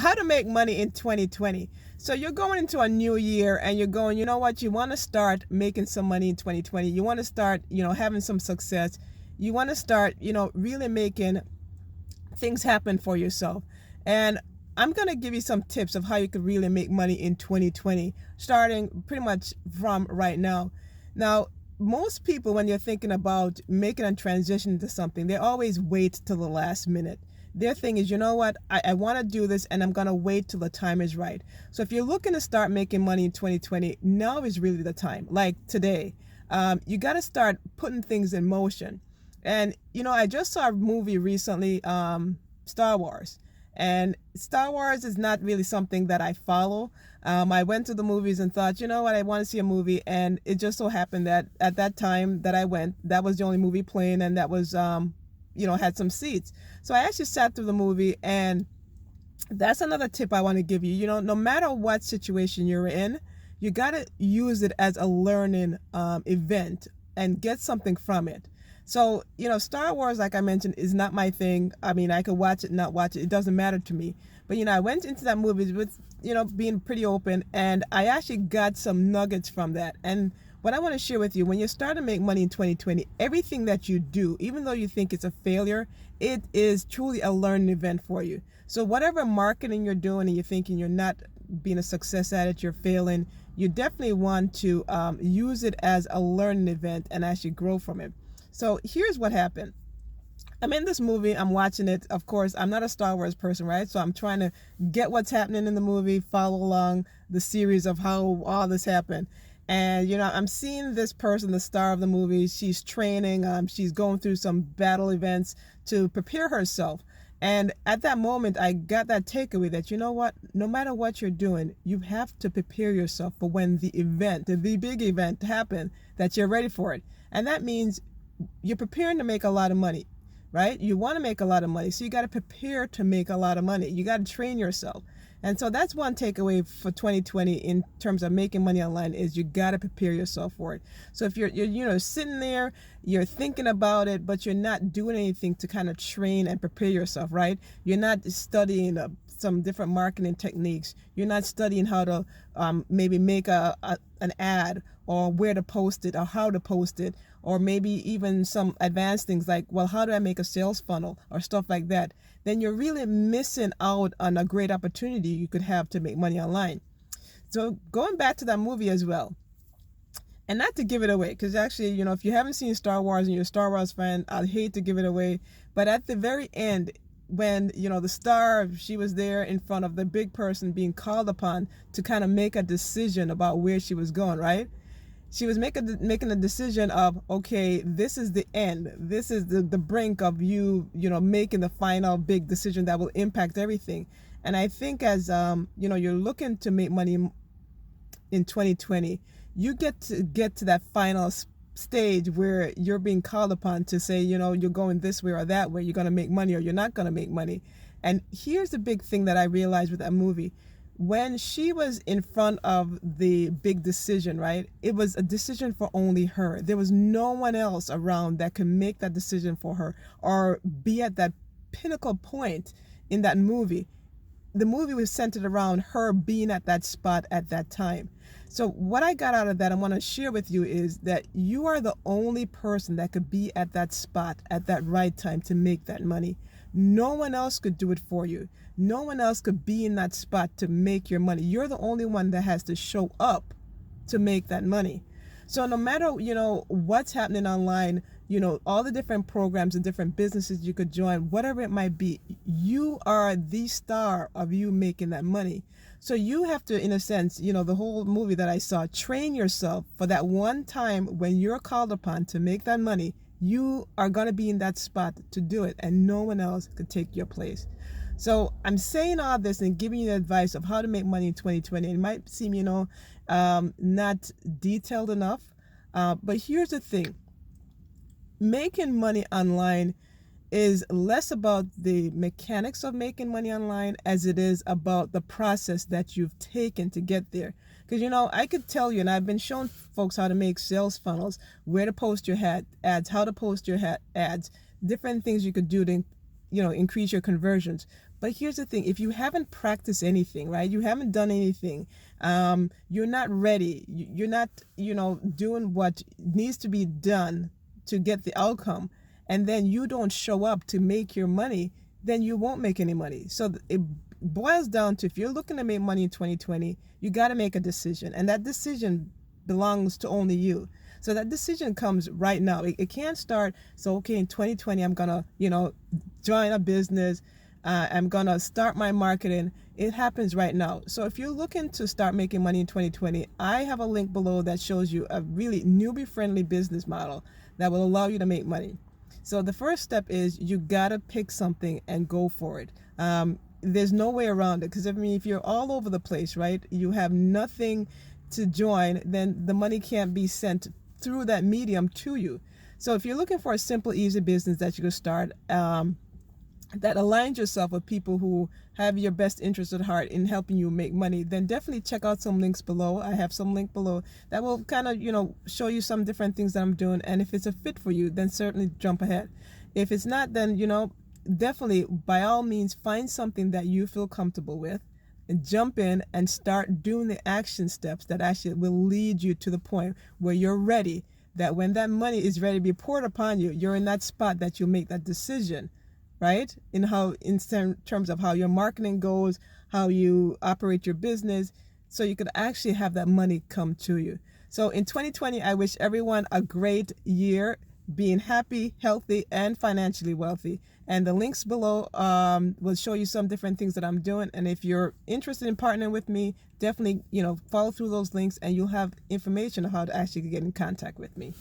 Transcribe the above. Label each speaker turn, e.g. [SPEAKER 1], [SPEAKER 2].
[SPEAKER 1] how to make money in 2020. So you're going into a new year and you're going, you know what, you want to start making some money in 2020. You want to start, having some success. You want to start, really making things happen for yourself. And I'm going to give you some tips of how you could really make money in 2020, starting pretty much from right now. Now, most people, when you're thinking about making a transition to something, they always wait till the last minute. Their thing is, you know what, I want to do this and I'm going to wait till the time is right. So if you're looking to start making money in 2020, now is really the time, like today. You got to start putting things in motion. And, I just saw a movie recently, Star Wars. And Star Wars is not really something that I follow. I went to the movies and thought, you know what, I want to see a movie. And it just so happened that at that time that I went, that was the only movie playing, and that was, had some seats. So I actually sat through the movie, and that's another tip I want to give you. No matter what situation you're in, you got to use it as a learning event and get something from it. So, Star Wars, like I mentioned, is not my thing. I mean, I could watch it, not watch it. It doesn't matter to me. But, I went into that movie with, being pretty open, and I actually got some nuggets from that. And what I want to share with you, when you start to make money in 2020, everything that you do, even though you think it's a failure, it is truly a learning event for you. So whatever marketing you're doing and you're thinking you're not being a success at it, you're failing, you definitely want to use it as a learning event and actually grow from it. So here's what happened. I'm in this movie, I'm watching it. Of course, I'm not a Star Wars person, right? So I'm trying to get what's happening in the movie, follow along the series of how all this happened. And, I'm seeing this person, the star of the movie, she's training, she's going through some battle events to prepare herself. And at that moment, I got that takeaway that, you know what, no matter what you're doing, you have to prepare yourself for when the big event happens, that you're ready for it. And that means you're preparing to make a lot of money, right? You want to make a lot of money. So you got to prepare to make a lot of money. You got to train yourself. And so that's one takeaway for 2020 in terms of making money online, is you got to prepare yourself for it. So if you're sitting there, you're thinking about it, but you're not doing anything to kind of train and prepare yourself, right? You're not studying some different marketing techniques. You're not studying how to maybe make an ad, or where to post it, or how to post it, or maybe even some advanced things like, well, how do I make a sales funnel, or stuff like that. Then you're really missing out on a great opportunity you could have to make money online. So going back to that movie as well, and not to give it away, because actually, if you haven't seen Star Wars and you're a Star Wars fan, I'd hate to give it away. But at the very end, when, the star, she was there in front of the big person being called upon to kind of make a decision about where she was going, right? She was making a decision of, okay, this is the end. This is the brink of you, making the final big decision that will impact everything. And I think as, you're looking to make money in 2020, you get to that final stage where you're being called upon to say, you're going this way or that way, you're going to make money or you're not going to make money. And here's the big thing that I realized with that movie. When she was in front of the big decision, right, it was a decision for only her. There was no one else around that could make that decision for her or be at that pinnacle point in that movie. The movie was centered around her being at that spot at that time. So what I got out of that, I want to share with you, is that you are the only person that could be at that spot at that right time to make that money. No one else could do it for you. No one else could be in that spot to make your money. You're the only one that has to show up to make that money. So no matter, what's happening online, all the different programs and different businesses you could join, whatever it might be, you are the star of you making that money. So you have to, in a sense, the whole movie that I saw, train yourself for that one time when you're called upon to make that money. You are going to be in that spot to do it, and no one else could take your place. So I'm saying all this and giving you advice of how to make money in 2020. It might seem, not detailed enough, but here's the thing. Making money online is less about the mechanics of making money online as it is about the process that you've taken to get there. Because, I could tell you, and I've been showing folks how to make sales funnels, where to post your ads, how to post your ads, different things you could do to, increase your conversions. But here's the thing, if you haven't practiced anything, right, you haven't done anything, you're not ready, you're not, doing what needs to be done to get the outcome, and then you don't show up to make your money, then you won't make any money. So it boils down to, if you're looking to make money in 2020, you got to make a decision, and that decision belongs to only you. So that decision comes right now. It can't start, so okay, in 2020 I'm gonna join a business, I'm gonna start my marketing. It happens right now. So if you're looking to start making money in 2020, I have a link below that shows you a really newbie friendly business model that will allow you to make money. So the first step is you gotta pick something and go for it. There's no way around it, because if you're all over the place, right, you have nothing to join, then the money can't be sent through that medium to you. So if you're looking for a simple, easy business that you can start, that aligns yourself with people who have your best interest at heart in helping you make money, then definitely check out some links below. I have some link below that will kind of, show you some different things that I'm doing. And if it's a fit for you, then certainly jump ahead. If it's not, then, definitely by all means find something that you feel comfortable with and jump in and start doing the action steps that actually will lead you to the point where you're ready, that when that money is ready to be poured upon you, you're in that spot that you'll make that decision, right? In terms of how your marketing goes, how you operate your business, so you could actually have that money come to you. So in 2020, I wish everyone a great year, being happy, healthy, and financially wealthy. And the links below will show you some different things that I'm doing. And if you're interested in partnering with me, definitely, follow through those links, and you'll have information on how to actually get in contact with me.